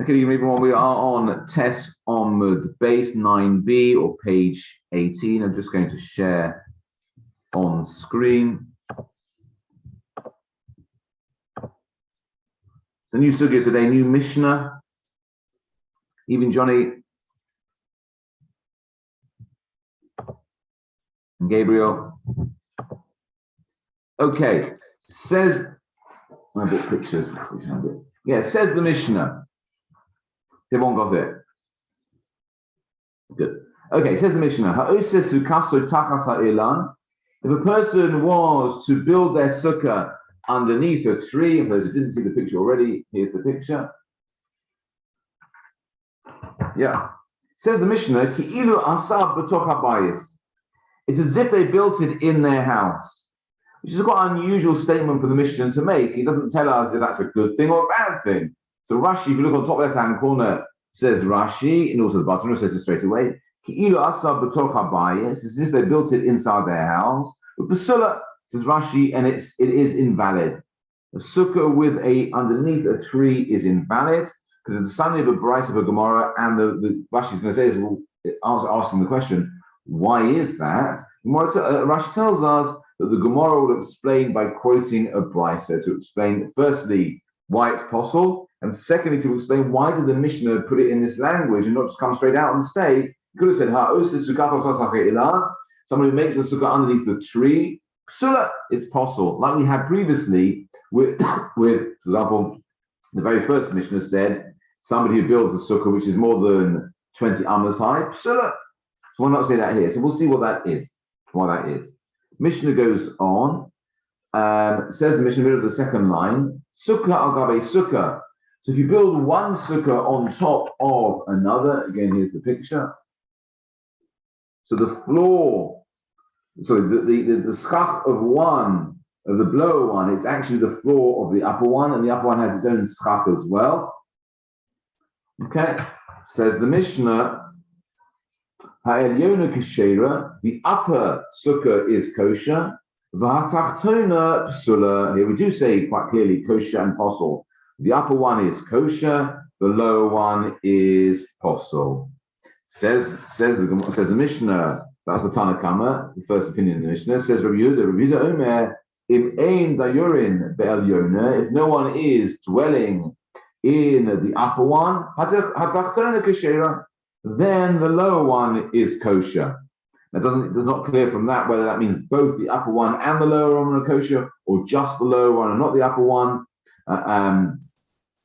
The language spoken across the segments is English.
Okay, everyone, we are on test Omud base 9b or page 18. I'm just going to share on screen. So new sugya today, new Mishnah. Even Johnny and Gabriel. Okay, says, I bought pictures. Yeah, says the Mishnah. Everyone got it? Good. Okay, says the Mishnah. If a person was to build their sukkah underneath a tree, for those who didn't see the picture already, here's the picture. Yeah. Says the Mishnah, Ki'ilu asab b'toch habayis. It's as if they built it in their house, which is quite an unusual statement for the Mishnah to make. He doesn't tell us if that's a good thing or a bad thing. So Rashi, if you look on top left-hand corner, says Rashi, and also the bottom says it straight away. Ki'ilu asab b'toch habayis. It's as if they built it inside their house. But Basula, says Rashi, and it is invalid. A sukkah with underneath a tree is invalid because the Sunday of a Bryce of a Gemara, and the Rashi is going to say is asking the question, why is that? Rashi tells us that the Gemara will explain by quoting a Bryce to explain firstly why it's possible, and secondly to explain why did the Mishnah put it in this language and not just come straight out and say, you could have said somebody who makes a sukkah underneath the tree. Psula, it's possible. Like we had previously with, for example, the very first Mishnah said somebody who builds a sukkah which is more than 20 amas high. Psula. So why not say that here? So we'll see what that is. Why that is. Mishnah goes on. Says the Mishnah, middle of the second line, sukkah agabe sukkah. So if you build one sukkah on top of another, again here's the picture. So the floor, sorry, the schach of one, of the lower one, it's actually the floor of the upper one, and the upper one has its own schach as well. Okay, says the Mishnah, Ha'elyona kashera, the upper sukkah is kosher, v'hatachtona psula. Here we do say quite clearly kosher and posel. The upper one is kosher, the lower one is posel. Says the Mishnah, that's the Tanakama, the first opinion of the Mishnah, says Rabbi Yehuda Omer, if ein dayurin be'elyona, if no one is dwelling in the upper one, hatachtona kashera, then the lower one is kosher. It does not clear from that whether that means both the upper one and the lower one are kosher, or just the lower one and not the upper one.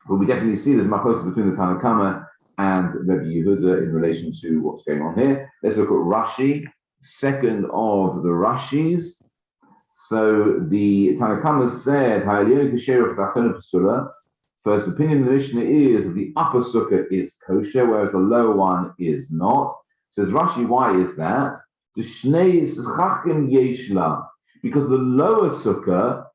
But we definitely see there's machlokas between the Tanakama and Rabbi Yehuda in relation to what's going on here. Let's look at Rashi, second of the Rashis. So the Tanakama said, first opinion of the Mishnah is that the upper sukkah is kosher, whereas the lower one is not. Says Rashi, why is that? Because the lower sukkah,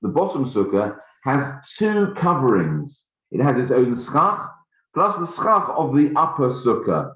the bottom sukkah, has two coverings. It has its own schach, plus the schach of the upper sukkah.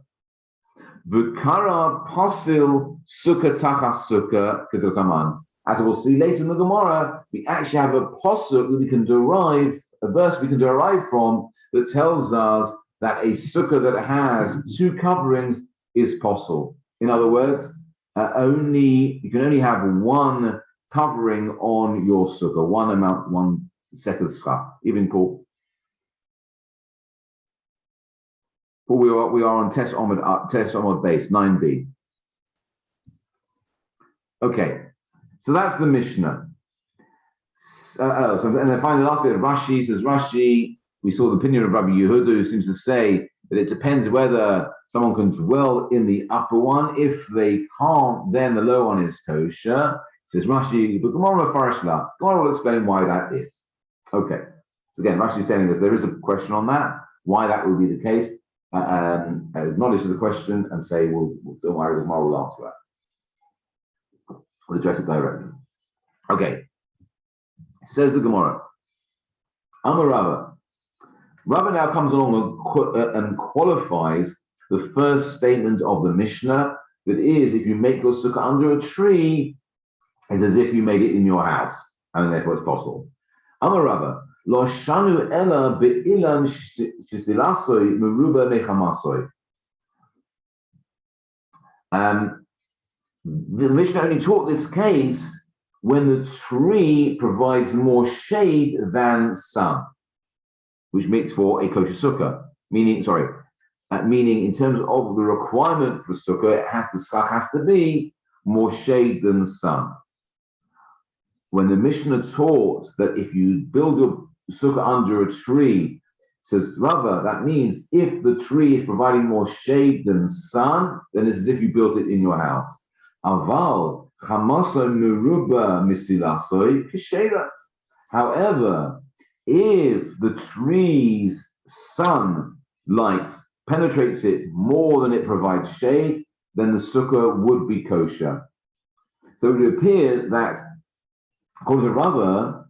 V'kara pasil sukkah tachas sukkah k'tokaman. As we'll see later in the Gemara, we actually have a pasuk that we can derive, a verse we can derive from that tells us that a sukkah that has two coverings is possible. In other words, you can only have one covering on your sukkah, one set of schach. Even Paul, we are on test Omid base 9b. Okay, so that's the Mishnah. And then finally, the last bit of Rashi says Rashi. We saw the opinion of Rabbi Yehuda, who seems to say that it depends whether someone can dwell in the upper one. If they can't, then the lower one is kosher. Says Rashi, but Gemara will explain why that is. Okay. So again, Rashi is saying that there is a question on that, why that would be the case. Acknowledge the question and say, well, don't worry, the Gemara will answer that. We'll address it directly. Okay. Says the Gemara. Amar Rava. Rava now comes along and qualifies the first statement of the Mishnah, that is, if you make your sukkah under a tree, it's as if you made it in your house, and therefore it's possible. Amar Rava, Lo shanu ela be'ilan shisilasoi meruba nechamasoi. The Mishnah only taught this case when the tree provides more shade than sun, which makes for a kosher sukkah. Meaning in terms of the requirement for sukkah, the schach has to be more shade than the sun. When the Mishnah taught that if you build your sukkah under a tree, says Rava, that means if the tree is providing more shade than sun, then it's as if you built it in your house. Aval chamasa meruba misilasoi kishera. However, if the tree's sunlight penetrates it more than it provides shade, then the sukkah would be kosher. So it would appear that, according to Rava,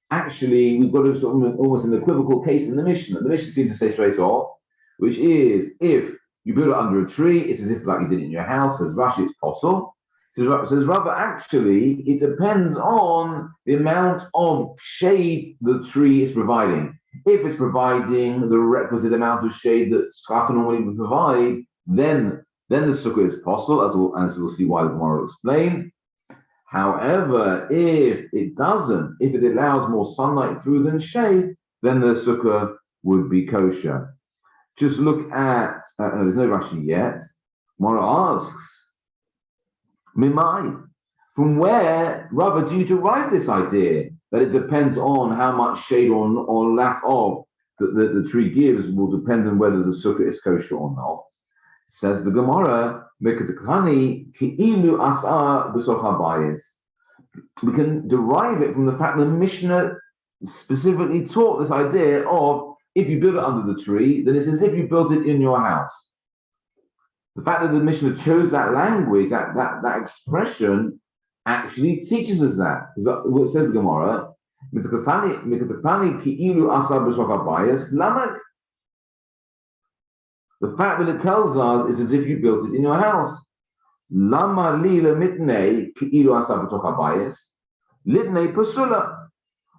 actually we've got almost an equivocal case in the Mishnah. The Mishnah seems to say straight off, which is if you build it under a tree, it's as if like you did it in your house. Says Rashi, it's possible. Says Rava, actually, it depends on the amount of shade the tree is providing. If it's providing the requisite amount of shade that schach normally would provide, then the sukkah is possible, as we'll see why the Gemara will explain. However, if it doesn't, if it allows more sunlight through than shade, then the sukkah would be kosher. Just look at, there's no Rashi yet. Gemara asks, Mimai, from where, Rava, do you derive this idea that it depends on how much shade or lack of that the tree gives will depend on whether the sukkah is kosher or not? Says the Gemara, we can derive it from the fact that the Mishnah specifically taught this idea of if you build it under the tree, then it's as if you built it in your house. The fact that the Mishnah chose that language, that expression, actually teaches us that. Because what says the Gemara, the fact that it tells us is as if you built it in your house. Lama lila mitnei ki'ilu asa b'toch habayis litnei pasula.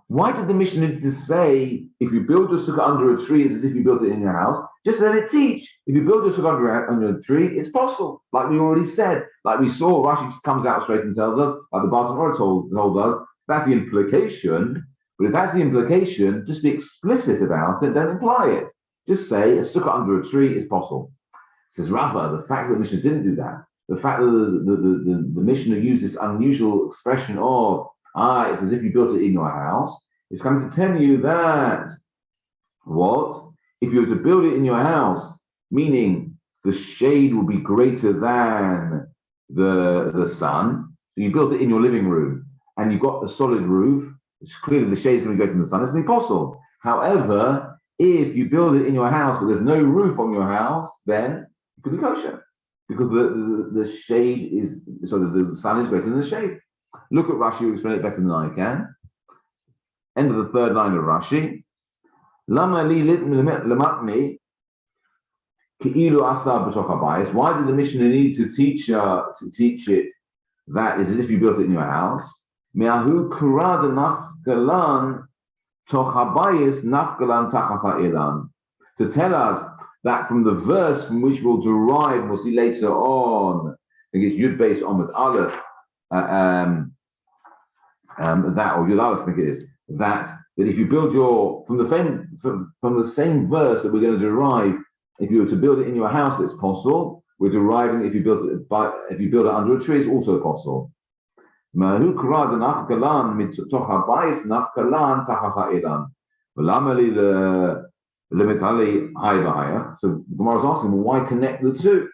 Why did the Mishnah need to say if you build your sukkah under a tree, it's as if you built it in your house? Just let it teach. If you build your sukkah under a tree, it's possible. Like we already said, like we saw, Rashi comes out straight and tells us, like the Barton Or told us, that's the implication. But if that's the implication, just be explicit about it, don't imply it. Just say a sukkah under a tree is possible. Says Rava, the fact that the Mishnah didn't do that, the fact that the Mishnah used this unusual expression of it's as if you built it in your house, it's going to tell you that what? If you were to build it in your house, meaning the shade will be greater than the sun, so you built it in your living room and you've got a solid roof, it's clearly the shade is going to go from the sun, it's going to be possible. However, if you build it in your house but there's no roof on your house, then it could be kosher because the shade is, so the sun is greater than the shade. Look at Rashi, who explain it better than I can. End of the third line of Rashi. Lama li lematni ki'ilu asa b'toch habayis. Why did the Mishnah need to teach it that is as if you built it in your house? Me'ahu kurad nafgalan toch habayis nafgalan tachas ha'ilan. To tell us that from the verse from which we'll derive, we'll see later on, I guess Yud Beis Omid Aleph, that or Yud Aleph, I think it is, that if you build from the same verse that we're going to derive, if you were to build it in your house, it's possible. We're deriving if you build it under a tree, it's also possible. So Gemara is asking, well, why connect the two?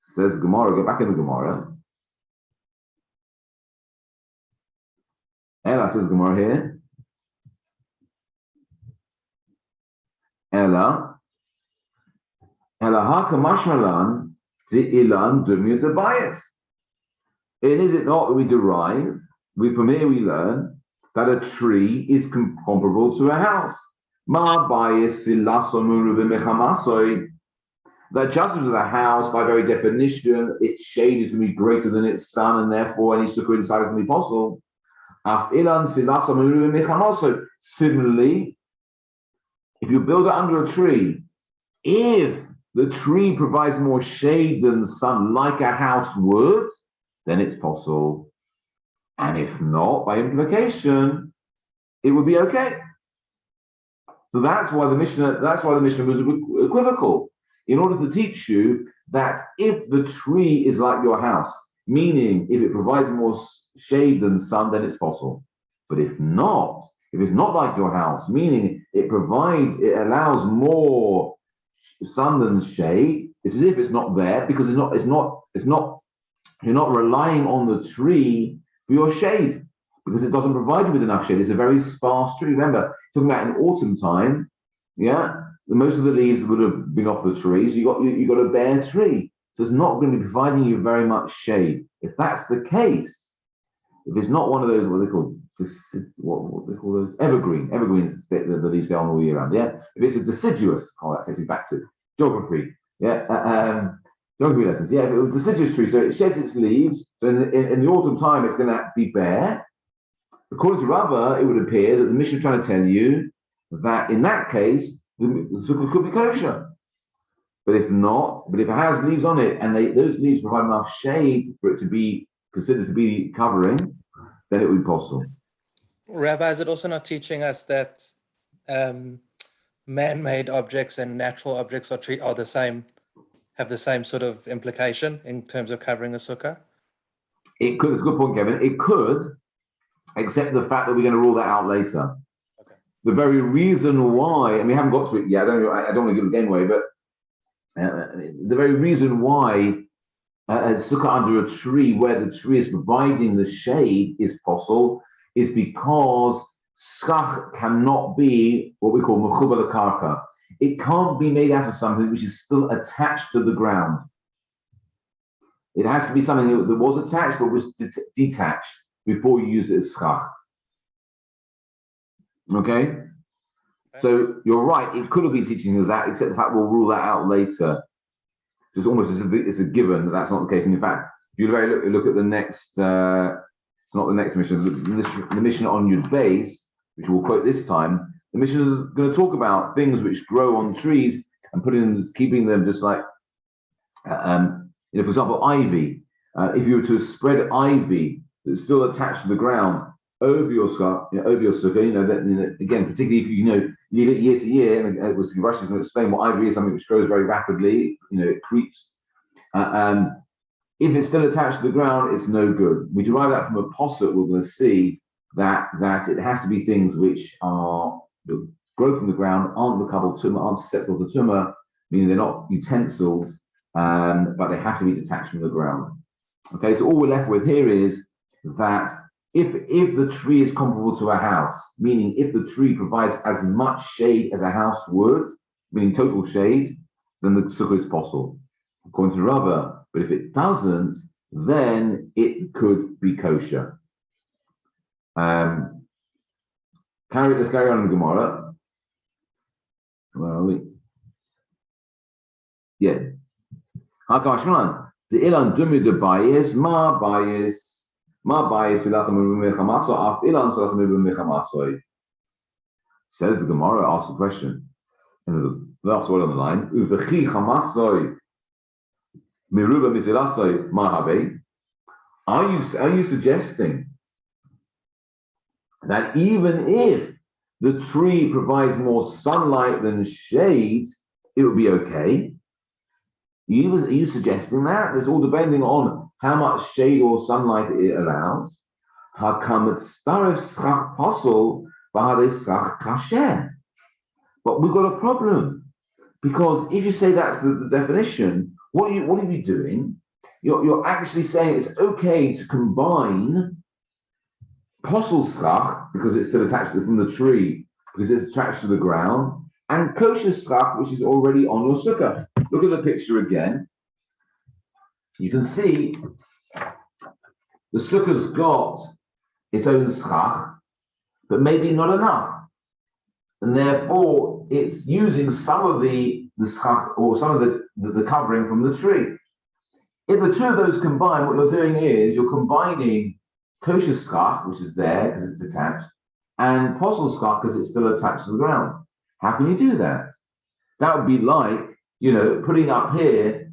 Says Gemara, go back in the Gemara. Ella, says Gemara here. Ella haka mashmalan di ilan dumya de bias. And is it not that we derive, from here we learn that a tree is comparable to a house. Ma bias silasomuru b'mechamasoi. That just as a house, by very definition, its shade is going to be greater than its sun, and therefore any sukkah inside is going to be possible. Similarly, if you build it under a tree, if the tree provides more shade than the sun, like a house would, then it's possible. And if not, by implication, it would be okay. So that's why the Mishnah was equivocal, in order to teach you that if the tree is like your house, meaning if it provides more shade than sun, then it's possible. But if not, if it's not like your house, meaning it allows more sun than shade, it's as if it's not there, because you're not relying on the tree for your shade, because it doesn't provide you with enough shade. It's a very sparse tree. Remember, talking about in autumn time, most of the leaves would have been off the tree, so you got a bare tree. So it's not going to be providing you very much shade. If that's the case, if it's not one of those, what they call those evergreens that the leaves stay on all year round. Yeah, if it's a deciduous, that takes me back to geography. Geography lessons. Yeah, if it was a deciduous tree, so it sheds its leaves. So in the autumn time, it's going to be bare. According to Rava, it would appear that the Mishnah is trying to tell you that in that case, the sukkah could be kosher. But if it has leaves on it, and those leaves provide enough shade for it to be considered to be covering, then it would be possible. Rabbi, is it also not teaching us that man-made objects and natural objects are the same, have the same sort of implication in terms of covering a sukkah? It could. It's a good point, Kevin. It could, except the fact that we're going to rule that out later. Okay. The very reason why, and we haven't got to it yet. I don't want to give the game away, but the very reason why a sukkah under a tree, where the tree is providing the shade, is possible, is because schach cannot be what we call mechubar karka. It can't be made out of something which is still attached to the ground. It has to be something that was attached but was detached before you use it as schach. Okay? So you're right, it could have been teaching us that, except the fact we'll rule that out later. So it's almost it's a given that that's not the case. And in fact, if you look at the next, it's not the next mission, the mission on Yud Beis, which we'll quote this time, the mission is going to talk about things which grow on trees and keeping them just like, for example, ivy. If you were to spread ivy that's still attached to the ground over your sukkah, again, particularly if you leave it year to year, and Rashi is going to explain what ivy is, something which grows very rapidly, it creeps. If it's still attached to the ground, it's no good. We derive that from a posset. We're going to see that it has to be things which grow from the ground, aren't makabel tumah, aren't susceptible to tumah, meaning they're not utensils, but they have to be detached from the ground. Okay, so all we're left with here is that if the tree is comparable to a house, meaning if the tree provides as much shade as a house would, meaning total shade, then the sukkah is possible, according to Rava. But if it doesn't, then it could be kosher. Let's carry on in the Gemara. Where are we? Yeah. Hakashman. The ilan dumi de bayis, ma bayis ilas mechamaso af ilan salas mechamaso. Says the Gemara, asks the question. And the last word on the line, uvechi chamaso miruba misilaso mahabe. Are you suggesting that even if the tree provides more sunlight than shade, it would be okay? Are you suggesting that? It's all depending on how much shade or sunlight it allows. But we've got a problem, because if you say that's the definition, what are you doing? You're actually saying it's okay to combine posel schach, because it's still attached from the tree, because it's attached to the ground, and kosher schach, which is already on your sukkah. Look at the picture again. You can see the sukkah's got its own schach, but maybe not enough. And therefore, it's using some of the schach, or some of the covering from the tree. If the two of those combine, what you're doing is you're combining kosher schach, which is there because it's detached, and posel schach because it's still attached to the ground. How can you do that? That would be like, putting up here,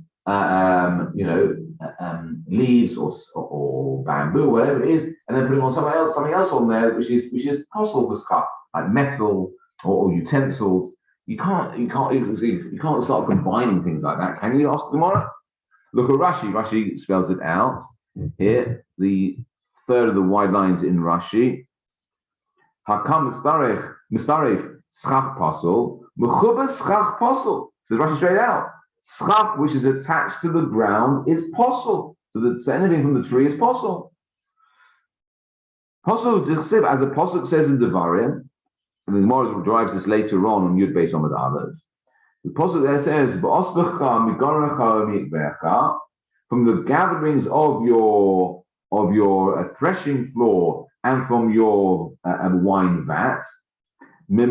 leaves or bamboo, whatever it is, and then putting on something else on there, which is posel for schach, like metal or utensils. You can't start combining things like that, can you? Ask the Gemara. Look at Rashi. Rashi spells it out here. The third of the wide lines in Rashi. Hakam mistaref schach posel mechuba schach posel. Says Rashi straight out. Schach, which is attached to the ground, is posel. So anything from the tree is posel. Posel as the posel says in Devarim. And the Gemara drives this later on Yud Beis Amud Aleph. The pasuk there says, from the gatherings of your threshing floor and from your wine vat, the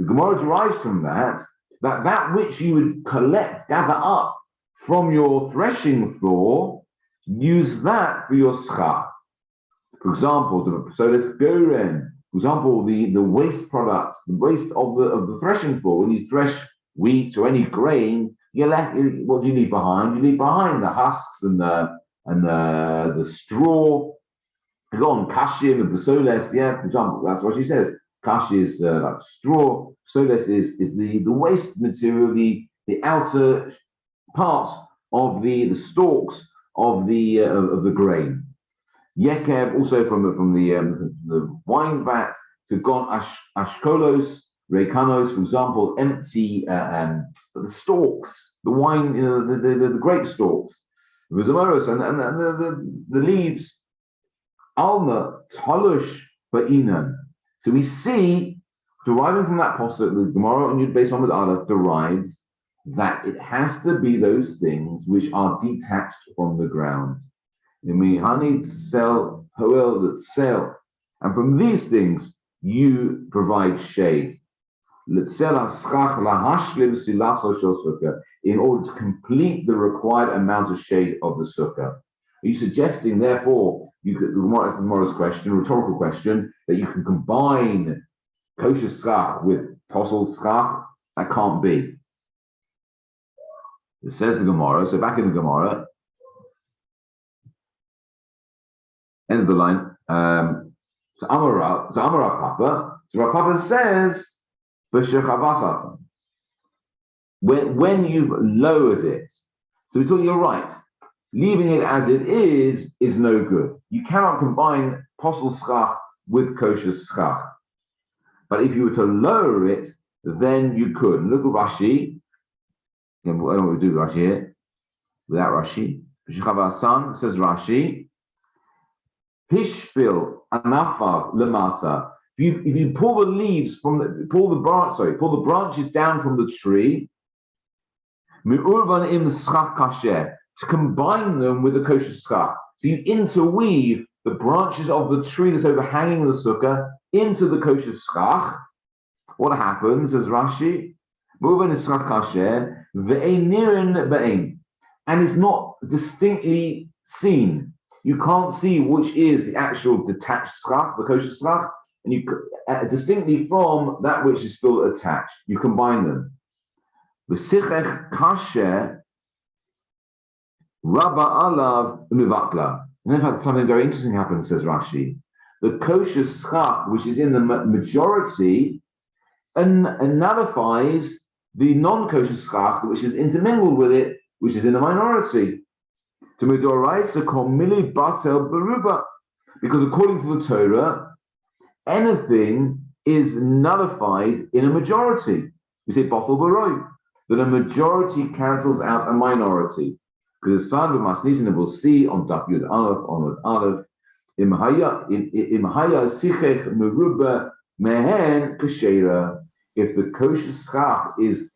Gemara derives from that which you would gather up from your threshing floor, use that for your schach. For example, for example, the waste product, the waste of the threshing floor. When you thresh wheat or any grain, what do you leave behind? You leave behind the husks and the straw. You go on kashim and besoles. Yeah, for example, that's what she says. Kash is like straw. Besoles is the waste material, the outer part of the stalks of the grain. Yekev also from the wine vat to gon ashkolos, rekanos, for example, empty the stalks, the wine, the grape stalks, vizamoros and the leaves. Alma talush ba'inan. So we see, deriving from that pasuk, the Gemara on Yud Beis Amud Aleph derives that it has to be those things which are detached from the ground. Honey sell, hoel that sell, and from these things you provide shade. In order to complete the required amount of shade of the sukkah. Are you suggesting, therefore, that's the Gemara's question, rhetorical question, that you can combine kosher schach with posel schach? That can't be. It says the Gemara. So back in the Gemara, end of the line. So Amar Chapper. So Rabbi Chapper says, when you've lowered it. So we thought you're right. Leaving it as it is no good. You cannot combine posel schach with kosher schach. But if you were to lower it, then you could. Look at Rashi. I don't know what we do with Rashi here. Without Rashi. Shechavasan says Rashi. Hishpil anafav lemata. If you pull the leaves pull the branches down from the tree, mi'urvan im schach kasher, to combine them with the kosher schach. So you interweave the branches of the tree that's overhanging the sukkah into the kosher schach. What happens, as Rashi, mi'urvan is schach kasher, ve'einirin be'ein, and it's not distinctly seen. You can't see which is the actual detached schach, the kosher schach, and you distinctly from that which is still attached. You combine them. V'sichech kasher rabba alav mivatla. And in fact, something very interesting happens, says Rashi. The kosher schach, which is in the majority, nullifies the non-kosher schach, which is intermingled with it, which is in the minority. To midoraisa kol mili batel beruba, because according to the Torah, anything is nullified in a majority. We say batel beroi, that a majority cancels out a minority. Because the sign of Masnisin we'll see on Daf Yud Aleph, on Aleph, imhaya sichech meruba mehen kashera. If the kosher schach is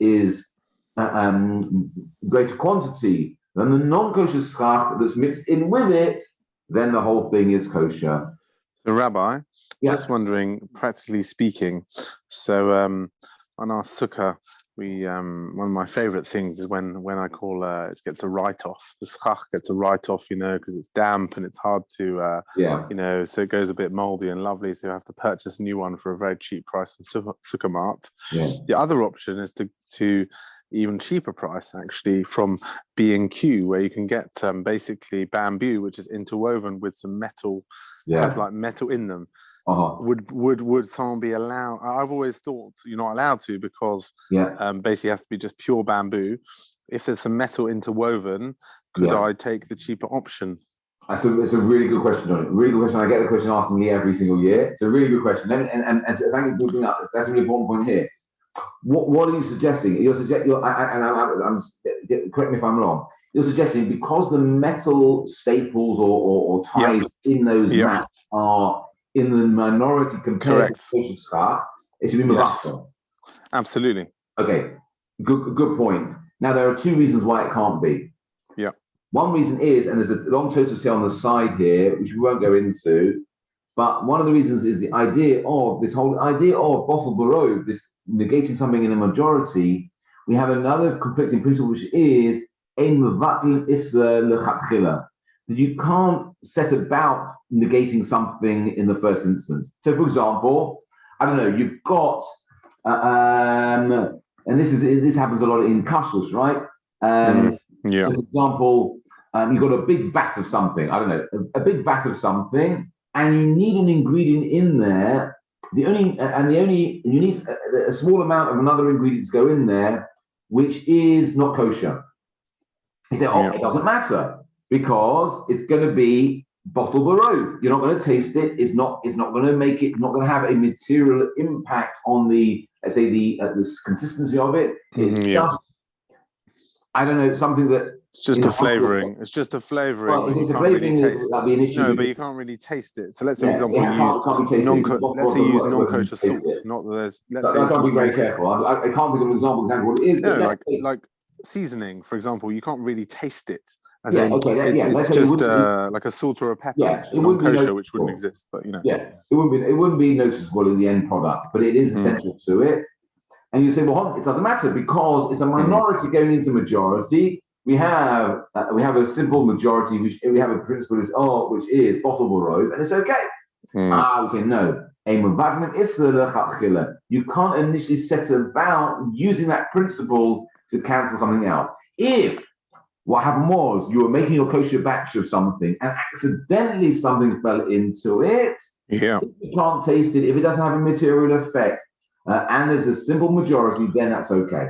greater quantity than the non-kosher schach that's mixed in with it, then the whole thing is kosher. So, Rabbi, just wondering, practically speaking, so on our sukkah, one of my favorite things is when I call it gets a write-off. The schach gets a write-off, because it's damp and it's hard to so it goes a bit moldy and lovely, so you have to purchase a new one for a very cheap price from Supermart. The other option is to even cheaper price actually from B&Q, where you can get basically bamboo, which is interwoven with some metal, has like metal in them. Would someone be allowed? I've always thought you're not allowed to, because basically it has to be just pure bamboo. If there's some metal interwoven, could I take the cheaper option? It's a really good question, Johnny. Really good question. I get the question asked me every single year. It's a really good question. And thank you for bringing up. That's a really important point here. What are you suggesting? Correct me if I'm wrong. You're suggesting because the metal staples or ties in those mats are in the minority compared to social schach, it should be mevachel. Absolutely. Okay, good point. Now there are two reasons why it can't be. One reason is, and there's a long Tosfos here on the side here, which we won't go into, but one of the reasons is the idea of this whole idea of bottle barov, this negating something in a majority. We have another conflicting principle, which is ein mevatlin isla lechatchila, that you can't set about negating something in the first instance. So, for example, I don't know, you've got, and this happens a lot in kashrus, right? So, for example, you've got a big vat of something. I don't know, a big vat of something, and you need an ingredient in there. You need a small amount of another ingredient to go in there, which is not kosher. You say, it doesn't matter, because it's going to be bottle barov. You're not going to taste it. It's not going to make it. Not going to have a material impact on the, let's say, the consistency of it. It's just, I don't know, something that. It's just a flavoring. It's just a flavoring. Well, it's a flavoring that'd be an issue. No, but you can't really taste it. So let's say, for example, let's say use non-kosher salt. Not that let's say. I've got to be very careful. I can't think of an example exactly what it is. No, like seasoning, for example, you can't really taste it. It's just like a salt or a pepper, non-kosher, which wouldn't exist. But it wouldn't be noticeable in the end product, but it is essential to it. And you say, well, it doesn't matter because it's a minority going into majority. We have a simple majority, which we have a principle which is bottle barov, and it's okay. I would say no. You can't initially set about using that principle to cancel something out. If what happened was you were making your kosher batch of something and accidentally something fell into it, if you can't taste it, if it doesn't have a material effect, and there's a simple majority, then that's okay.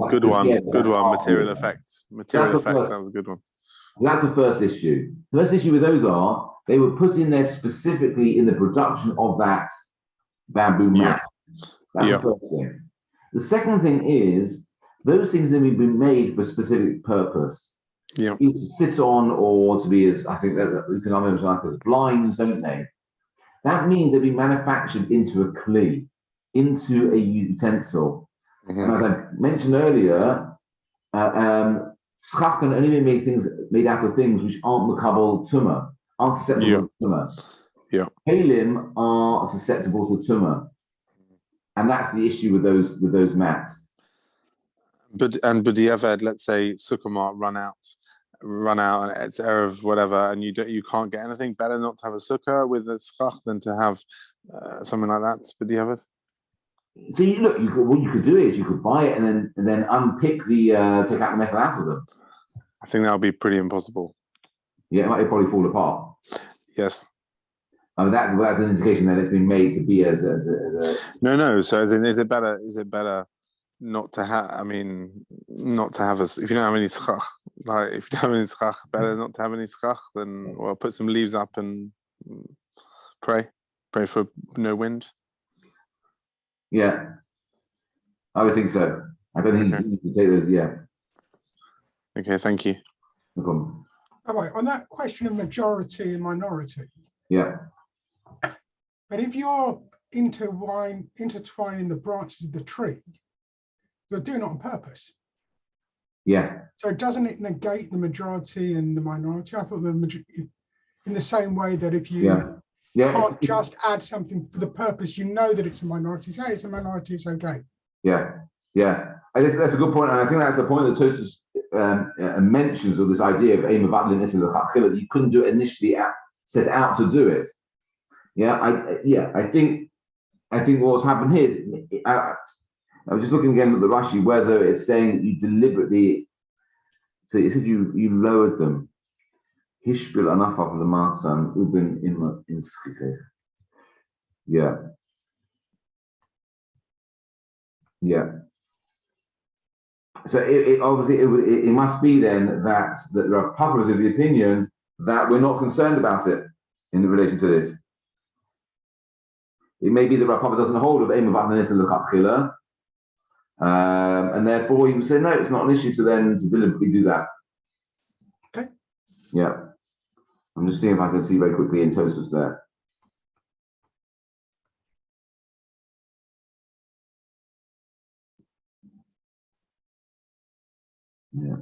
Good one. Material effects. That was a good one. That's the first issue. The first issue with those are they were put in there specifically in the production of that bamboo mat. That's the first thing. The second thing is those things have been made for a specific purpose. Either to sit on or to be as, I think that you can like as blinds, don't they? That means they've been manufactured into a kli, into a utensil. And as I mentioned earlier, schach can only be made out of things which aren't makabel tumah, aren't susceptible to tumah. Kalim are susceptible to tumah, and that's the issue with those mats. But b'diavad, let's say Sukkot run out, and it's erev whatever, and you can't get anything. Better not to have a sukkah with a schach than to have something like that. B'diavad. So what you could do is you could buy it and then unpick take out the metal out of them. I think that would be pretty impossible. Yeah, it might probably fall apart. Yes. That's an indication that it's been made to be as a. No. So as in, is it better not to have? I mean, not to have if you don't have any schach. Like if you don't have any schach, better not to have any schach than put some leaves up and pray for no wind. Yeah, I would think so. I don't think you can take those. Yeah. Okay, thank you. No problem. All right, on that question of majority and minority. Yeah. But if you're intertwining the branches of the tree, you're doing it on purpose. Yeah. So doesn't it negate the majority and the minority? I thought in the same way that if you can't just add something for the purpose, you know that it's a minority. Say it's a minority, it's okay. Yeah. I guess that's a good point, and I think that's the point that Tosfos mentions of this idea of aim of that you couldn't do it initially, set out to do it. I think what's happened here. I was just looking again at the Rashi, whether it's saying that you deliberately. So it said you lowered them. Hishbil anafav the matsan ubin in skike. Yeah. So it obviously it must be then that Rav Chapper is of the opinion that we're not concerned about it in relation to this. It may be that Rav Chapper doesn't hold of aim of Adnanis and L'Chatchila, and therefore he would say no, it's not an issue to deliberately do that. Okay. Yeah. I'm just seeing if I can see very quickly in Tosfos there. Yeah.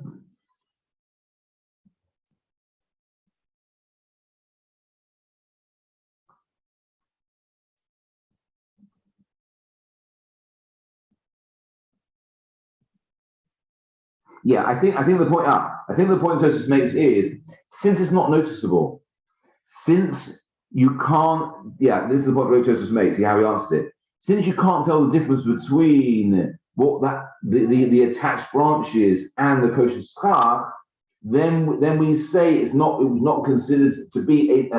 Yeah, I think the point Tosfos makes is, since it's not noticeable, since you can't, this is the point Tosfos makes, how he answers it. Since you can't tell the difference between what the attached branches and the kosher schach, then we say it was not considered to be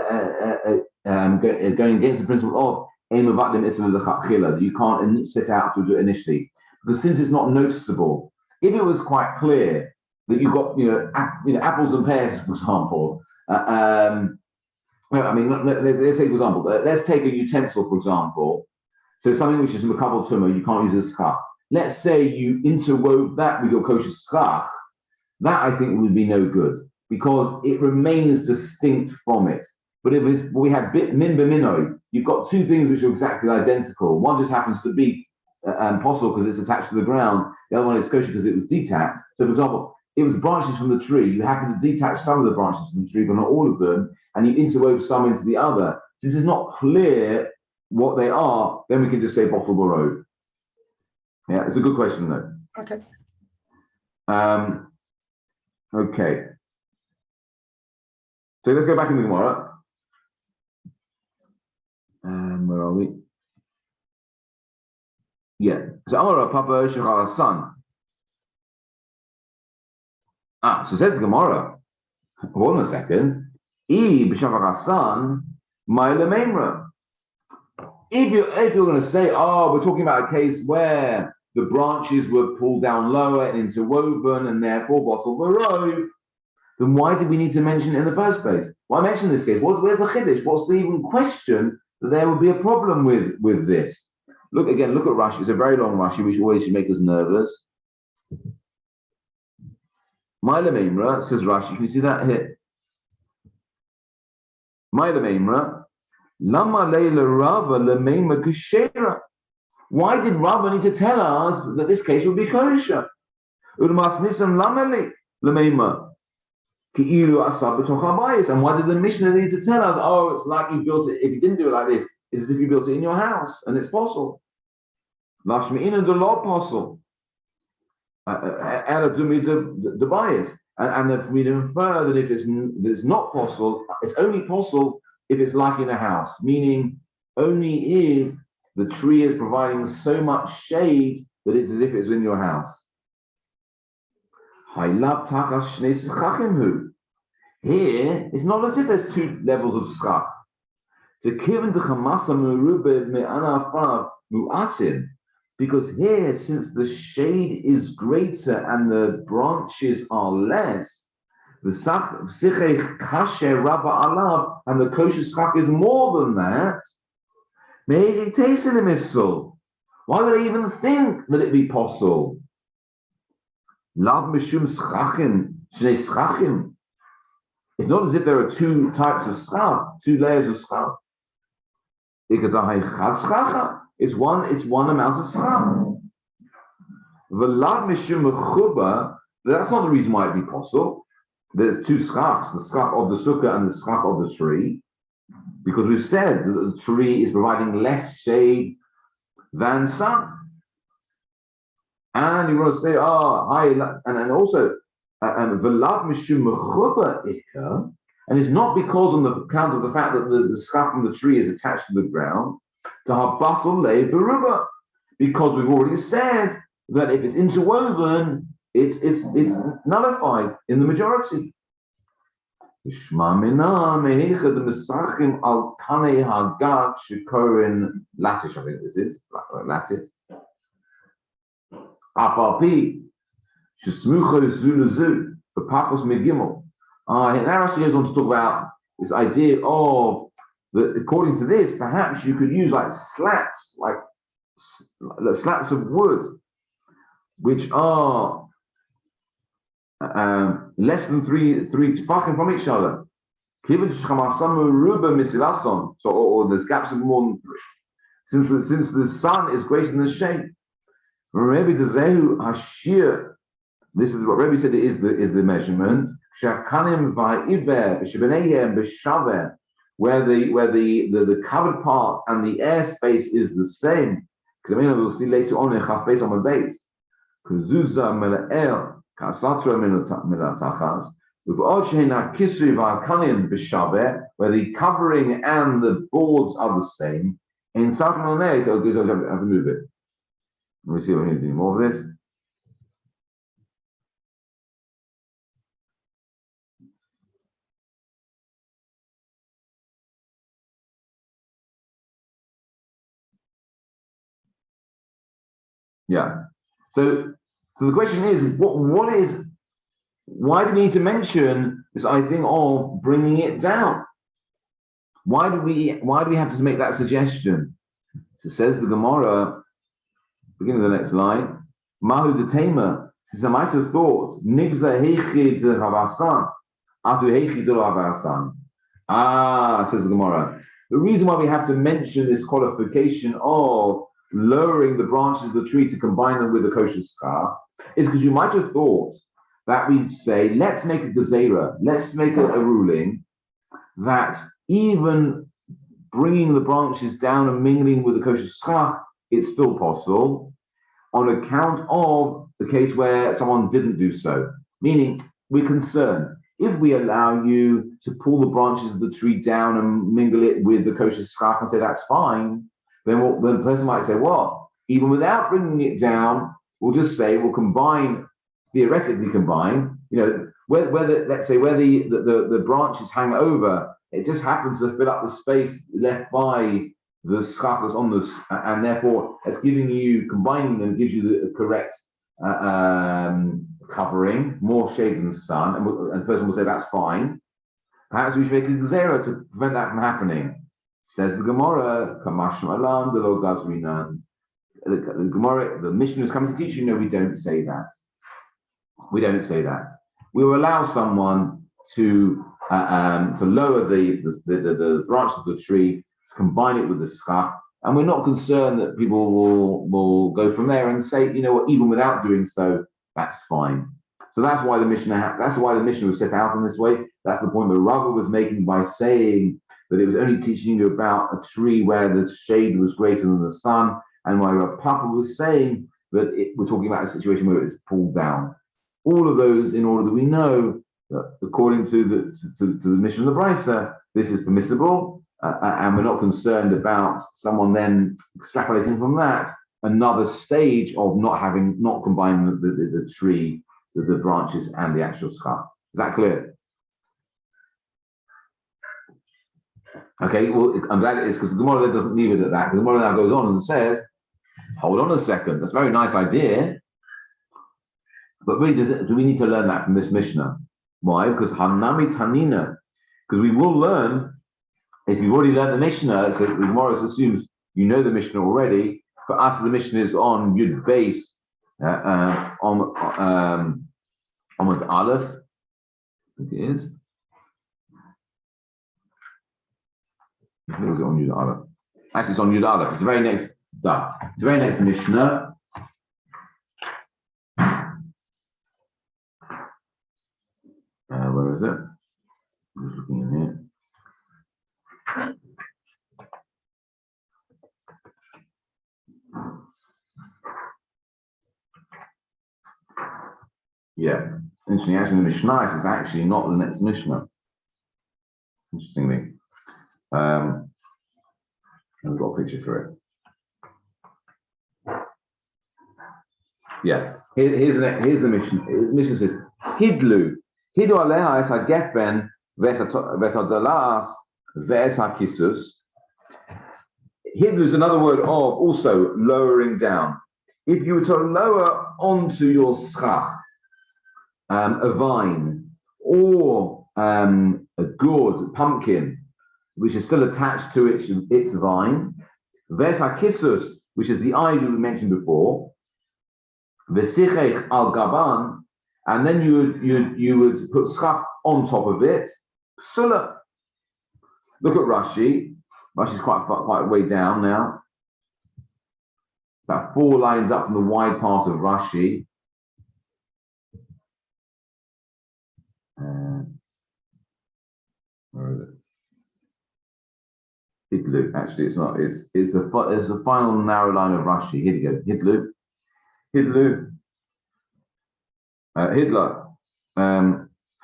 going against the principle of aim of that you can't set out to do it initially, because since it's not noticeable. If it was quite clear that you've got, apples and pears, for example. Let's say, for example, let's take a utensil, for example. So something which is makabel tumah, you can't use a schach. Let's say you interwove that with your kosher schach. That I think would be no good because it remains distinct from it. But if we have min b'minoi, you've got two things which are exactly identical. One just happens to be possible because it's attached to the ground. The other one is kosher because it was detached. So, for example, it was branches from the tree. You happen to detach some of the branches from the tree, but not all of them, and you interwove some into the other. Since it's not clear what they are, then we can just say bottle borrowed. Yeah, it's a good question though. Okay. Okay. So let's go back in the Gemara. Where are we? Yeah. So Amar Papa Shechar son. So says the Gemara. Hold on a second. If you're going to say, we're talking about a case where the branches were pulled down lower and interwoven and therefore bottle barov, then why did we need to mention it in the first place? Why mention this case? Where's the chiddush? What's the even question that there would be a problem with this? Look at Rashi. It's a very long Rashi, which always should make us nervous. Ma'ila Meimra, says Rashi. Can you see that here? Ma'ila Meimra, Lama Leila Rava Lemeima Kushera. Why did Rava need to tell us that this case would be kosher? Urmas Nisan Lameli Lemeima. And why did the Mishnah need to tell us, it's like you built it, if you didn't do it like this, it's as if you built it in your house, and it's possible. Lashmi'ina the law possible. The bias. And if we infer that if it's not possible, it's only possible if it's like in a house, meaning only if the tree is providing so much shade that it's as if it's in your house. Here, it's not as if there's two levels of schach. Because here, since the shade is greater and the branches are less, and the kosher schach is more than that, why would I even think that it be possible? It's not as if there are two types of schach, two layers of schach. It's one amount of schach. That's not the reason why it'd be possible. There's two schachs, the schach of the sukkah and the schach of the tree, because we've said that the tree is providing less shade than sun. And you want to say, and also, V'lav mishum mechuba ikka, and it's not because on the account of the fact that the schach from the tree is attached to the ground, to habatul le beruba, because we've already said that if it's interwoven, it's nullified in the majority. Shma mina mehecha the mesachim al kanei hagag shekorin lattice, I think this is lattice. Afapi shesmucho zuluzu for pachos megimel. Now she goes on to talk about this idea of that according to this, perhaps you could use like slats, like slats of wood, which are less than three tefachim from each other. So, or there's gaps of more than three. Since the sun is greater than the shade. This is what Rabbi said is the measurement. Where the covered part and the air space is the same. We'll see later on in Chaf Beis on the base. Where the covering and the boards are the same. In South Malay, so I have to move it. Let me see if I can do more of this. Yeah. So the question is, why do we need to mention this idea of bringing it down? Why do we have to make that suggestion? So says the Gemara, beginning of the next line, Mahu detema, since I might have thought, Nigza heichid havasan, atu heichid havasan. Says the Gemara. The reason why we have to mention this qualification of lowering the branches of the tree to combine them with the kosher schar is because you might have thought that we say, let's make a gezerah, let's make a ruling that even bringing the branches down and mingling with the kosher schar, it's still possible on account of the case where someone didn't do so. Meaning, we're concerned, if we allow you to pull the branches of the tree down and mingle it with the kosher schar and say that's fine, then the person might say, well, even without bringing it down, we'll just say we'll combine, theoretically combine, where the branches hang over, it just happens to fill up the space left by the schachos on the, and therefore it's combining them gives you the correct covering, more shade than the sun, and the person will say that's fine. Perhaps we should make a gezerah to prevent that from happening. Says the Gemara, Kamashim Alam, the Lo Gazrinan. The Gemara, the Mishnah is coming to teach you, no, we don't say that. We don't say that. We will allow someone to lower the branch of the tree, to combine it with the schach, and we're not concerned that people will go from there and say, you know what, even without doing so, that's fine. So that's why the Mishnah was set out in this way. That's the point that Rava was making by saying that it was only teaching you about a tree where the shade was greater than the sun, and why Rav Chapper was saying that we're talking about a situation where it's pulled down. All of those in order that we know that according to the Mishnah of the Brisa, this is permissible, and we're not concerned about someone then extrapolating from that another stage of not combining the tree, the branches, and the actual schach. Is that clear? Okay, well, I'm glad it is, because the Gemara doesn't leave it at that. The Gemara now goes on and says, hold on a second, that's a very nice idea, but really, do we need to learn that from this Mishnah? Why? Because Hanami Tanina, because we will learn, if you've already learned the Mishnah, so the Gemara assumes you know the Mishnah already. For us, the Mishnah is on Yud Beis, on Aleph, I think it is. I think it was on Yud Aleph. Actually, it's on Yud Aleph. It's the very next daf. It's the very next Mishnah. Where is it? I'm just looking in here. Yeah. Interesting. Actually, the Mishnah is actually not the next Mishnah. Interestingly. I've got a picture for it. Yeah. Here's the Mishnah. The Mishnah says, Hidlu alea es hagefen v'etadalas ve'es hakisus. Hidlu is another word of also lowering down. If you were to lower onto your schach a vine or a gourd, pumpkin, which is still attached to its vine, ve'es hakisus, which is the ivy we mentioned before, v'sichech al gaban, and then you would put schach on top of it. Psula. Look at Rashi. Rashi's quite way down now. About 4 lines up from the wide part of Rashi. Where is it? Hidlu. Actually, it's not. It's the final narrow line of Rashi. Here you go. Hidlu. Hidla.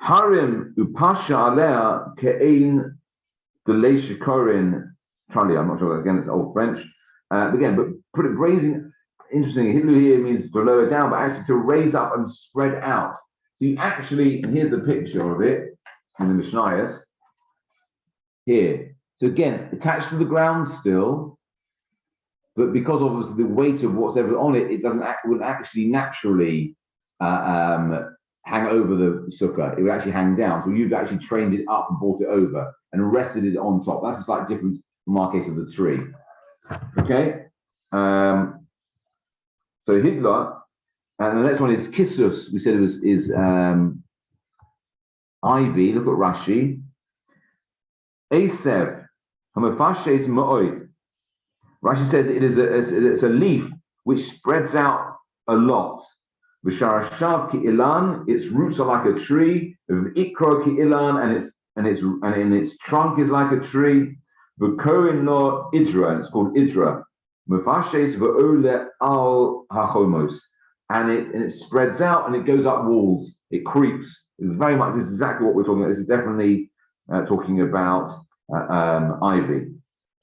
Harim upasha alea ke'ein deleshikorin trali. I'm not sure. Again, it's old French. Again, but put it grazing. Interesting. Hidlu here means to lower down, but actually to raise up and spread out. So you actually, and here's the picture of it in the Mishnayos. Here. So again, attached to the ground still, but because obviously the weight of whatever on it, it wouldn't actually naturally hang over the sukkah. It would actually hang down. So you've actually trained it up and brought it over and rested it on top. That's a slight difference from our case of the tree. Okay. So Hidla, and the next one is Kisus. We said it is ivy. Look at Rashi. Asev, hamafashet ma'oid. Rashi says it's a leaf which spreads out a lot. V'sharashav ki'ilan, its roots are like a tree. V'ikro ki'ilan, and its trunk is like a tree. V'korin lo idra, and it's called idra. Mufashes v'ole al hachomos, and it spreads out and it goes up walls. It creeps. It's very much. This is exactly what we're talking about. This is definitely talking about ivy.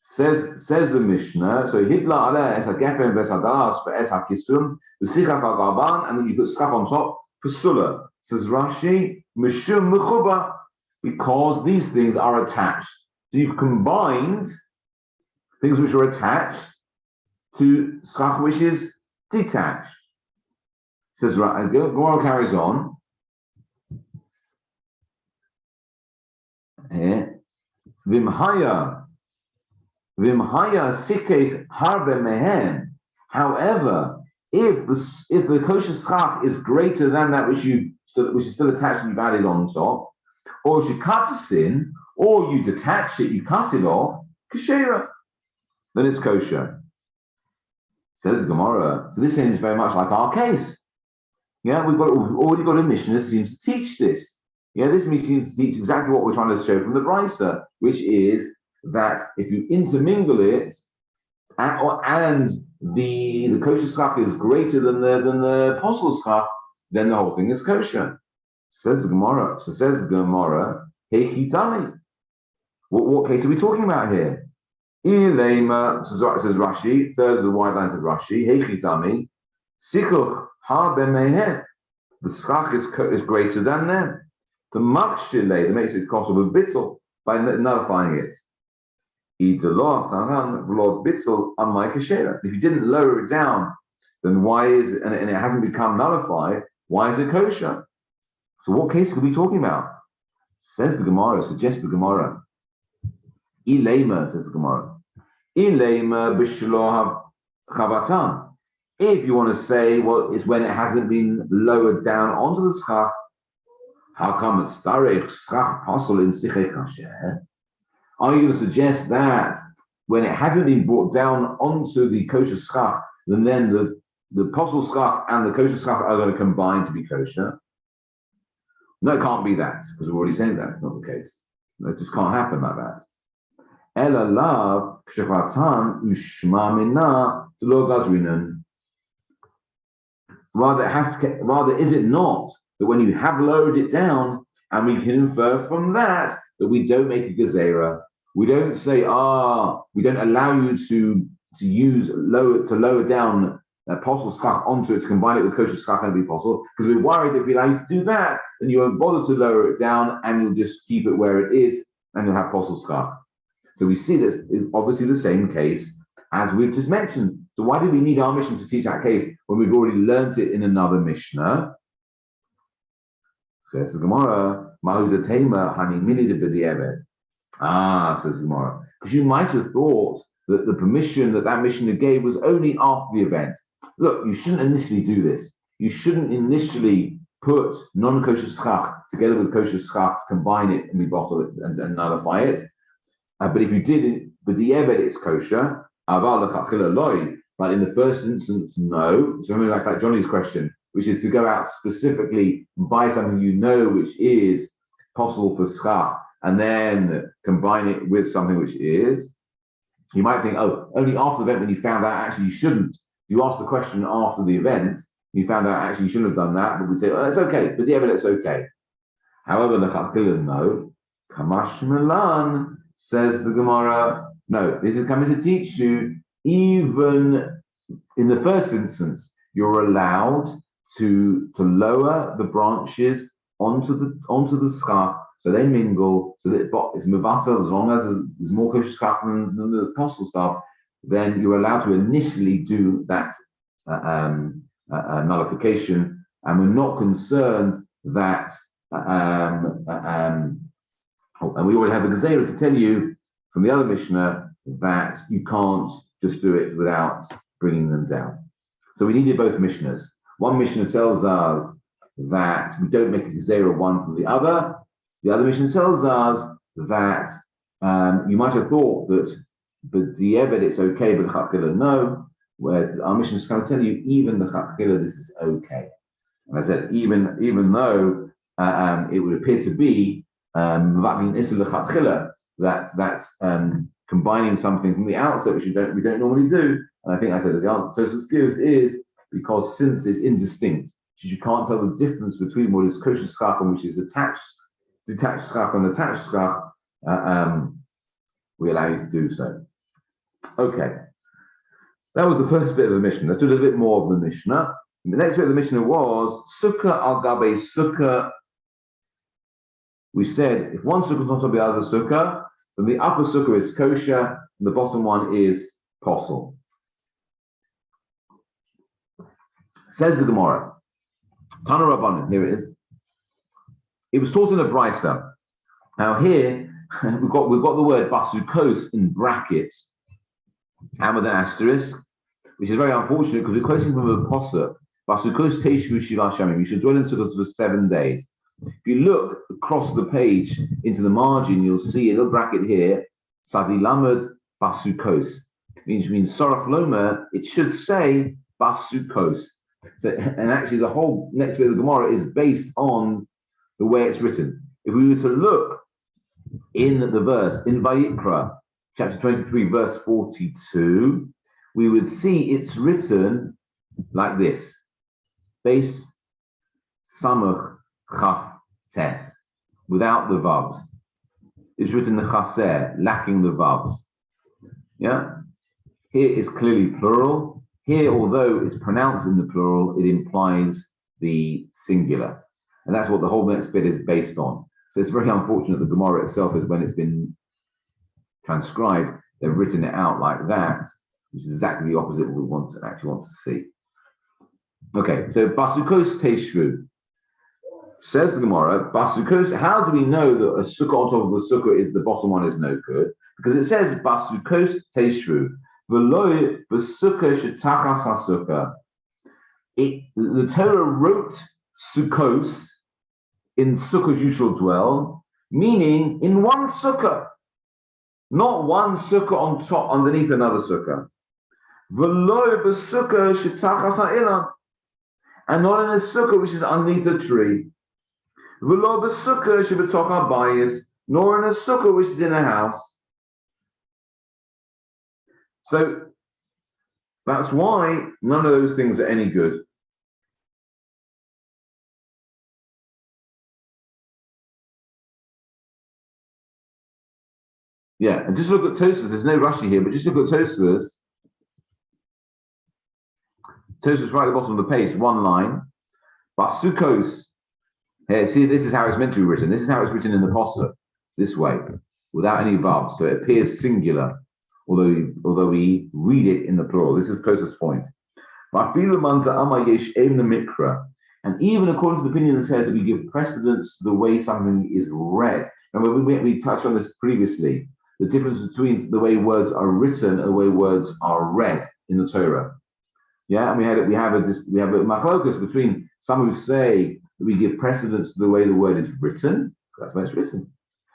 Says the Mishnah. So Hidla aleh es hagefen v'esadas ve'es hakisum v'sichach al gaban, and then you put schach on top. Pasula. Says Rashi, mishum mechuba, because these things are attached. So you've combined things which are attached to schach which is detached. Says Gemara carries on. Vimhaya sikek harbe mehen. However, if the kosher schach is greater than that which is still attached and you've added on top, or if you cut a sin, or you detach it, you cut it off, kashera, then it's kosher. Says the Gemara. So this seems very much like our case. Yeah, we've already got a Mishnah that seems to teach this. Yeah, this seems to teach exactly what we're trying to show from the Brisa, which is that if you intermingle it and the kosher schach is greater than the apostle schach, then the whole thing is kosher. Says the Gemara. So says the Gemara, hey chitami. What case are we talking about here? Ilema, says Rashi, third of the wide lines of Rashi, hey chitami, sikuch ha b'mehen. The schach is greater than them. To machshile, that makes it cost of a bittel by nullifying it. If you didn't lower it down, then why is it, and it hasn't become nullified, why is it kosher? So what case could we be talking about? Says the Gemara, suggests the Gemara. Ilema, says the Gemara. Ilema b'shlo chavatan. If you want to say, well, it's when it hasn't been lowered down onto the schach. How come it's starech schach pasol in sichei kasher? Are you going to suggest that when it hasn't been brought down onto the kosher schach, then the apostle schach and the kosher schach are going to combine to be kosher? No, it can't be that, because we're already saying that. It's not the case. It just can't happen like that. Ela lav kshevatan ushma minna lo gazrinan. Rather, is it not that when you have lowered it down, and we can infer from that that we don't make a gezerah. We don't say, we don't allow you to lower down posel schach onto it, to combine it with kosher schach and be posel, because we're worried that if we allow you to do that, then you won't bother to lower it down and you'll just keep it where it is and you'll have posel schach. So we see this is obviously the same case as we've just mentioned. So why do we need our Mishnah to teach that case when we've already learnt it in another Mishnah? Says the Gemara, says the Gemara, because you might have thought that the permission that Mishnah gave was only after the event. Look, you shouldn't initially do this. You shouldn't initially put non-kosher schach together with kosher schach, combine it and bottle it and nullify it. But if you did it, but the eved it's kosher, but in the first instance, no. Something like Johnny's question, which is to go out specifically and buy something you know which is possible for schach, and then combine it with something which is. You might think, only after the event when you found out actually you shouldn't. You asked the question after the event, you found out actually you shouldn't have done that, but we'd say, it's okay, but the evidence is okay. However, the no, Kamash Milan, says the Gemara, no, this is coming to teach you, even in the first instance, you're allowed to lower the branches onto the schach, so they mingle, so that it's mevasa, as long as there's more kosher schach than the apostle stuff, then you're allowed to initially do that nullification, and we're not concerned that, and we already have a gezerah to tell you from the other Mishnah that you can't just do it without bringing them down. So we needed both Mishnahs. One Mishnah tells us that we don't make a gezerah one from the other. The other Mishnah tells us that you might have thought that, but the Eved it's okay, but the Chatchila no. Whereas our Mishnah is going to tell you even the Chatchila this is okay. And I said even though it would appear to be that's combining something from the outset, which we don't normally do. And I think I said that the answer Tosfos gives is because since it's indistinct, you can't tell the difference between what is kosher schach and which is detached schach and attached schach, we allow you to do so. Okay, that was the first bit of the Mishnah. Let's do a little bit more of the Mishnah. The next bit of the Mishnah was sukkah al gabe sukkah. We said if one sukkah is not on the other sukkah, then the upper sukkah is kosher and the bottom one is posel. Says the Gemara, Tana Rabbanan, here it is. It was taught in a brisa. Now here we've got the word basukos in brackets and with an asterisk, which is very unfortunate because we're quoting from a posuk. Basukos teishvu shiva shamim. You should dwell in sukkahs for 7 days. If you look across the page into the margin, you'll see a little bracket here, Sadi Lamed Basukos. Which means Sorach Lomer, it should say Basukos. So, and actually the whole next bit of the Gemara is based on the way it's written. If we were to look in the verse, in Vayikra, chapter 23, verse 42, we would see it's written like this. Base Samach Chaf Tes, without the vavs. It's written the chaser, lacking the vavs. Yeah? Here is clearly plural. Here, although it's pronounced in the plural, it implies the singular. And that's what the whole next bit is based on. So it's very unfortunate the Gemara itself is when it's been transcribed, they've written it out like that, which is exactly the opposite of what we actually want to see. Okay, so Basukos Teishvu. Says the Gemara, Basukos, how do we know that a sukkah on top of a sukkah is the bottom one is no good? Because it says Basukos Teishvu. V'lo b'sukkah shetachas hasukkah. The Torah wrote sukkos, in sukkahs you shall dwell, meaning in one sukkah, not one sukkah on top underneath another sukkah. V'lo b'sukkah shetachas ha'ilah, and not in a sukkah which is underneath a tree. V'lo b'sukkah shebetoch habayis, nor in a sukkah which is in a house. So that's why none of those things are any good. Yeah, and just look at Tosfos. There's no Rashi here, but just look at Tosfos. Tosfos right at the bottom of the page, one line. Basukos. Here, see, this is how it's meant to be written. This is how it's written in the Pasuk, this way, without any vav. So it appears singular, although we read it in the plural. This is Tosfos' point. And even according to the opinion that says that we give precedence to the way something is read. And we touched on this previously, the difference between the way words are written and the way words are read in the Torah. Yeah, and we have a machlokas between some who say that we give precedence to the way the word is written, that's the way it's written.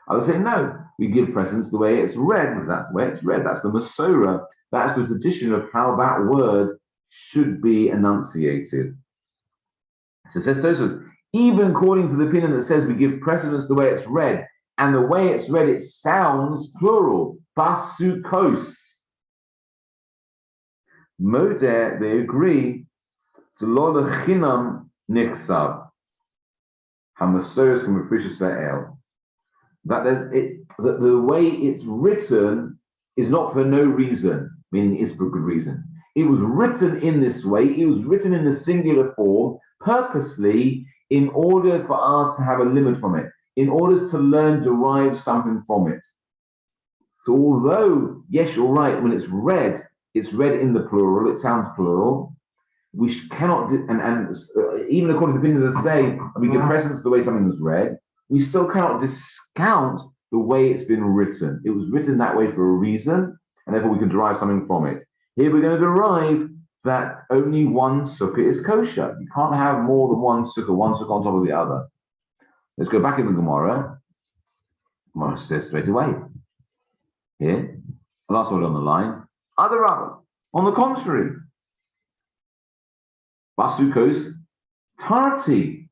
Others say no, we give precedence to the way it's read, because that's the way it's read. That's the Masorah. That's the tradition of how that word should be enunciated. So it says Tosfos, even according to the opinion that says we give precedence to the way it's read, and the way it's read, it sounds plural. Basukos. Modeh, they agree, to lo lechinam nichsav. Hamasoros from Meprisha Sa'el. That the way it's written is not for no reason, meaning it's for good reason. It was written in this way, it was written in a singular form, purposely in order for us to have a limit from it, in order to derive something from it. So although, yes, you're right, when it's read in the plural, it sounds plural, we cannot, even according to the opinion that say, we give precedence to the way something is read, we still cannot discount the way it's been written. It was written that way for a reason, and therefore we can derive something from it. Here we're going to derive that only one sukkah is kosher. You can't have more than one sukkah on top of the other. Let's go back in the Gemara. Gemara says straight away. Here, the last word on the line. Other rabbi. On the contrary. Basukos tarti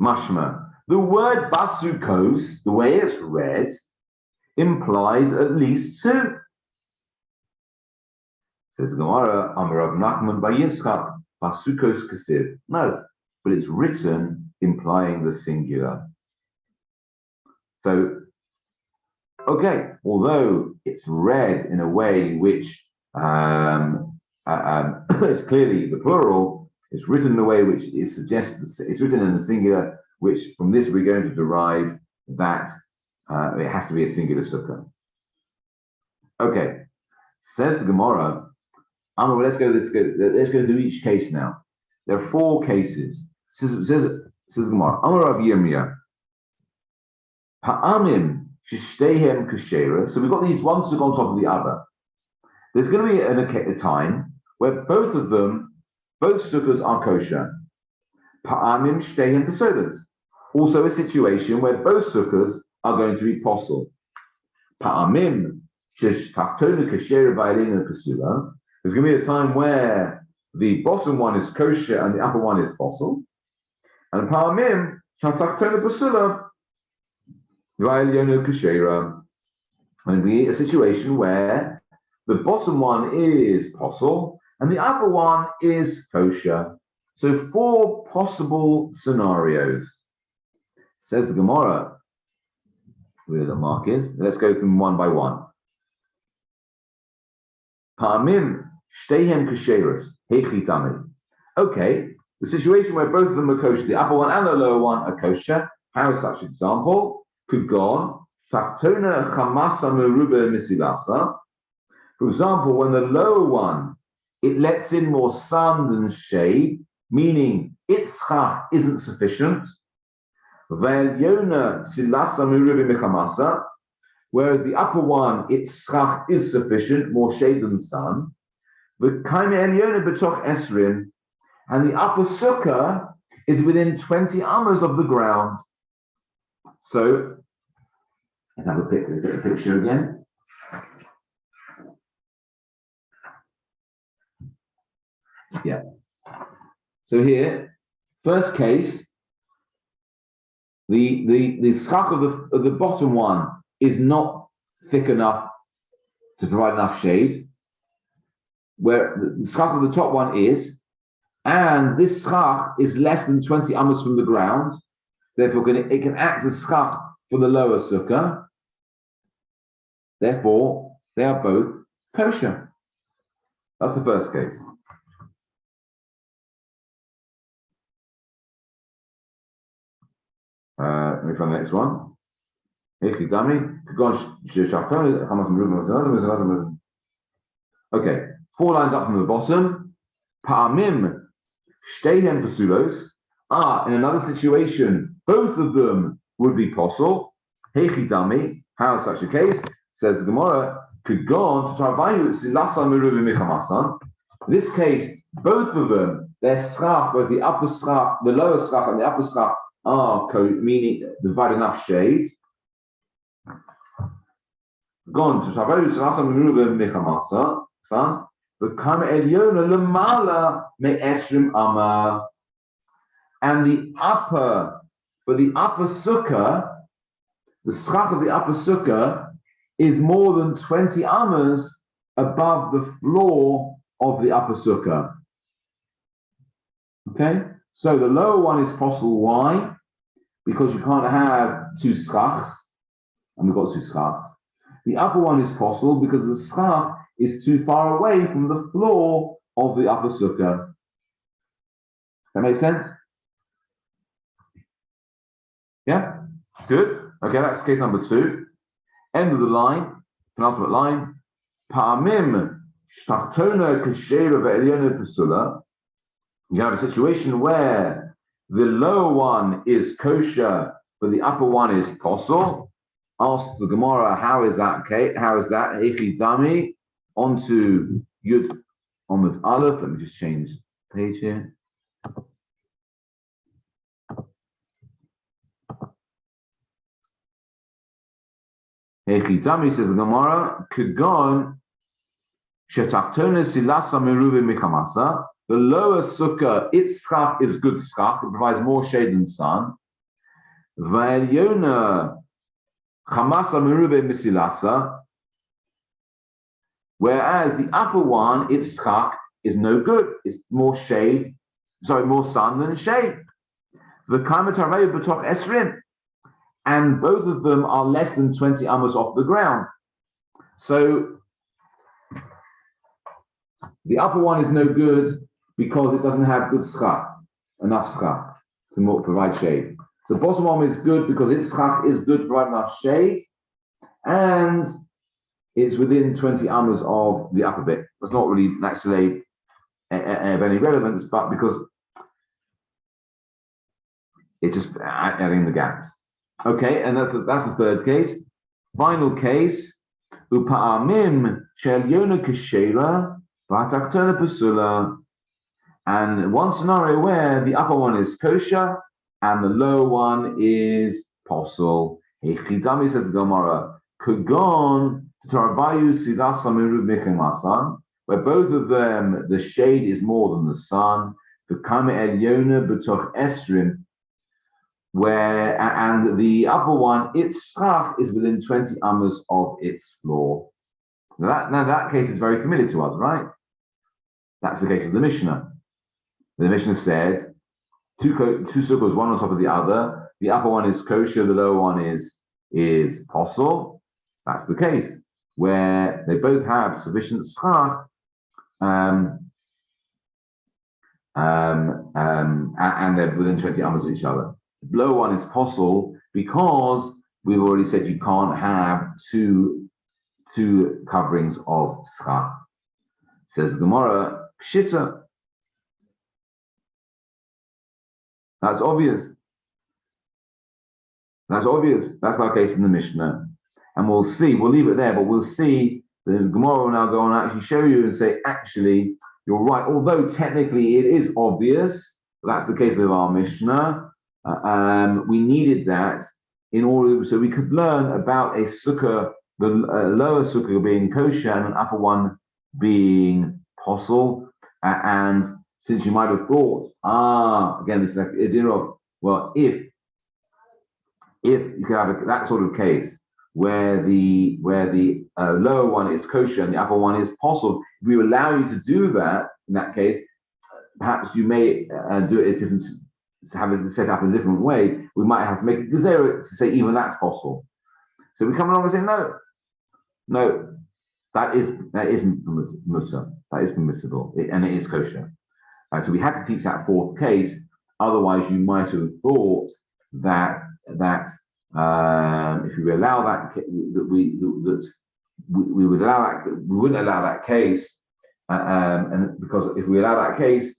mashma. The word basukos, the way it's read, implies at least two. Says Gemara, Amar Rav Nachman by Yitzchak, basukos kasiv. No, but it's written implying the singular. So, okay, although it's read in a way which it's clearly the plural, it's written in a way which is suggested, it's written in the singular, which from this we're going to derive that it has to be a singular sukkah. Okay, says the Gemara. Let's go through each case now. There are four cases. Says Gemara. Amar Rav Yirmiyah. Ha'amim shishteihem kashera. So we've got these one sukkah on top of the other. There's going to be a time where both sukkahs are kosher. Pa'amim shteihem pasodas. Also a situation where both sukkahs are going to be posel. Pa'amim shishtachtona kashera v'aylein pasula. There's going to be a time where the bottom one is kosher and the upper one is posel. And pa'amim shishtachtona pasula v'aylein kashera. And we a situation where the bottom one is posel and the upper one is kosher. So four possible scenarios. Says the Gemara, where the mark is. Let's go from one by one. Pa'amim shteihem kasheros hechitami. Okay, the situation where both of them are kosher, the upper one and the lower one are kosher. How is such an example? Could go on. Taktona chamasa meruba misilasa. For example, when the lower one, it lets in more sun than shade, meaning its schach isn't sufficient. Whereas the upper one, its schach is sufficient, more shade than sun. And the upper sukkah is within 20 amas of the ground. So, let's have a picture again. Yeah. So here, first case, the schach of the bottom one is not thick enough to provide enough shade, where the schach of the top one is, and this schach is less than 20 amas from the ground, therefore it can act as schach for the lower sukkah. Therefore, they are both kosher. That's the first case. Let me find the next one. Okay, 4 lines up from the bottom. Pa'amim shteihem pesulos. In another situation, both of them would be possible. Heichidami, how is such a case? Says the Gemara, Kugon to Travayu Silasa Meruvi Michamasan. In this case, both of them, their schach, both the upper schach, the lower schach and the upper schach, are meaning provide enough shade. Gone to Travayu Silasa Meruvi Michamasan. Become Eliona Lamala Me Esrim Ama. And the upper, for the upper sukkah, the schach of the upper sukkah is more than 20 amas above the floor of the upper sukkah. Okay? So the lower one is possible. Why? Because you can't have 2 schachs, and we've got 2 schachs. The upper one is possible because the schach is too far away from the floor of the upper sukkah. That makes sense? Yeah? Good. Okay, that's case number 2. End of the line, penultimate line. Pa'amim shtachtona kashera ve'elyona pesula. You have a situation where the lower one is kosher, but the upper one is posel. Asks the Gemara, how is that? Okay, how is that? Heichi dami. Onto Yud Omid Aleph. Let me just change the page here. Heichitami, says the Gemara, Kugon Shetaktona Silasa Meruvi Michamasa. The lower sukkah, its schach is good schach, it provides more shade than sun. Va'elyona Chamasa Meruvi Misilasa. Whereas the upper one, its schach is no good, it's more shade, more sun than shade. The Kamatarei B'toch Esrim. And both of them are less than 20 amas off the ground. So the upper one is no good because it doesn't have good schach, enough schach to provide shade. The bottom one is good because its schach is good to provide enough shade, and it's within 20 amas of the upper bit. That's not really naturally of any relevance, but because it's just adding the gaps. Okay, and that's the third case. Final case, upa'amim shelyona kashera v'atachtona pesula. And one scenario where the upper one is kosher and the lower one is posel. Heichidami, says Gemara, kugon tarabayu sidas samiru michemasan, where both of them the shade is more than the sun. V'kame elyona b'toch esrim. Where and the upper one, its schach is within 20 amas of its floor. Now that case is very familiar to us, right? That's the case of the Mishnah. The Mishnah said 2 sukkahs, one on top of the other. The upper one is kosher, the lower one is posel. That's the case where they both have sufficient schach, and they're within 20 amas of each other. The lower one is posel because we've already said you can't have two coverings of schach. Says Gemara, pshita. That's obvious. That's obvious. That's our case in the Mishnah. And we'll see, we'll leave it there, but we'll see the Gemara will now go on and actually show you and say, actually, you're right. Although technically it is obvious, that's the case of our Mishnah. We needed that in order so we could learn about a sukkah, the lower sukkah being kosher and an upper one being posel. And since you might have thought, again, this is like a dinner of, well, if you could have that sort of case where the lower one is kosher and the upper one is posel, if we allow you to do that, in that case, perhaps you may do it a different, have it set up in a different way. We might have to make a gezerah to say even that's possible. So we come along and say, no, No, that is mutter. That is permissible, and it is kosher. So we had to teach that fourth case. Otherwise, you might have thought that if we allow that we would allow that, we wouldn't allow that case, and because if we allow that case,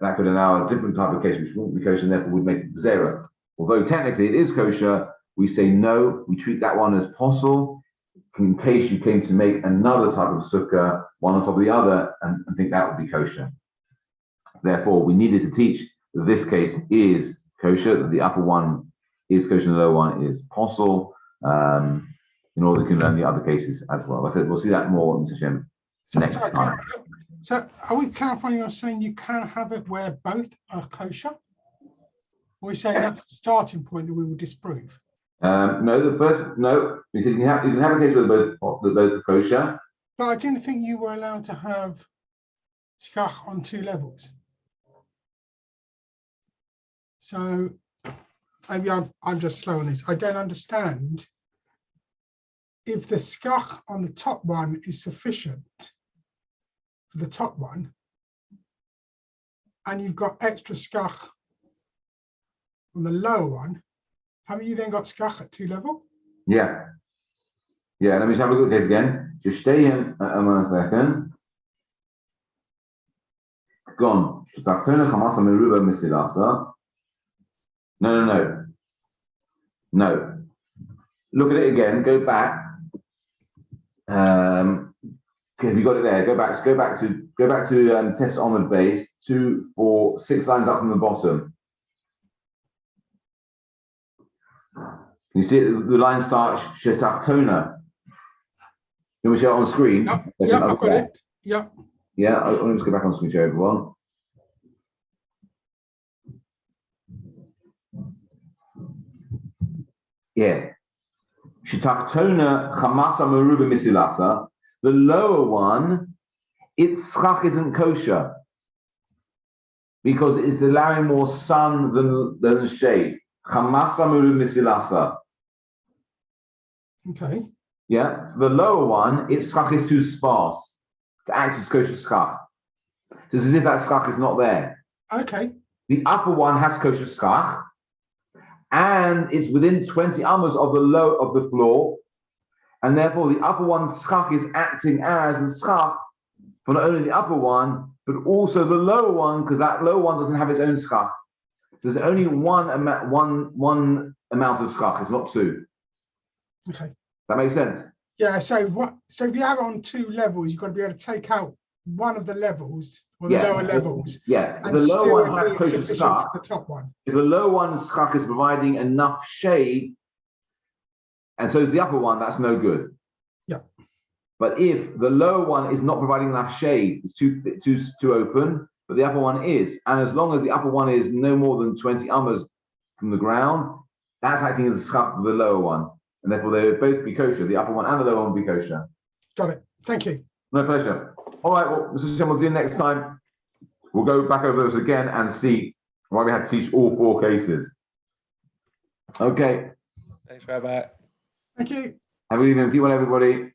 that could allow a different type of case which wouldn't be kosher, and therefore would make it zera. Although technically it is kosher, we say no. We treat that one as possible in case you came to make another type of sukkah, one on top of the other, and think that would be kosher. Therefore, we needed to teach that this case is kosher, that the upper one is kosher, and the lower one is possible, in order to learn the other cases as well. I said we'll see that more in Hashem next time. So are we clarifying you're saying you can have it where both are kosher? Or are we saying that's the starting point that we will disprove? No, we said you can have a case where both are kosher. But I didn't think you were allowed to have shkach on two levels. So maybe I'm just slow on this. I don't understand if the skach on the top one is sufficient for the top one, and you've got extra skach on the lower one, haven't you then got skach at two level? Yeah. Let me just have a look at this again. Just stay in a second. Gone. No. Look at it again. Go back. Have you got it there? Go back to test onward base 2, 4, 6 lines up from the bottom. You see the line starts shetachtona. You want me to show it on screen? Yep, I've got it. Yep. Yeah, I'll just go back on screen to show everyone. Yeah. Shetachtona chamasa meruba misilasa. The lower one, its schach isn't kosher because it's allowing more sun than shade. Chamasa meruba misilasa. Okay. Yeah. So the lower one, its schach is too sparse to act as kosher schach. So it's as if that schach is not there. Okay. The upper one has kosher schach, and it's within 20 amas of the floor, and therefore the upper one's schach is acting as the schach for not only the upper one but also the lower one, because that lower one doesn't have its own schach. So there's only one amount of schach. It's not two. Okay. That makes sense. Yeah. So if you have it on two levels, you've got to be able to take out one of the levels or the lower levels. Yeah. And the lower still one has kosher schach. the top one. If the lower one's schach is providing enough shade, and so is the upper one, that's no good. Yeah. But if the lower one is not providing enough shade, it's too open, but the upper one is, and as long as the upper one is no more than 20 amas from the ground, that's acting as a schach for the lower one, and therefore they would both be kosher. The upper one and the lower one will be kosher. Got it. Thank you. No pleasure. All right. Well, Mr. Shem, we'll do next time. We'll go back over those again and see why we had to teach all 4 cases. Okay. Thanks, Rabbi. Thank you. Have a good evening, everybody.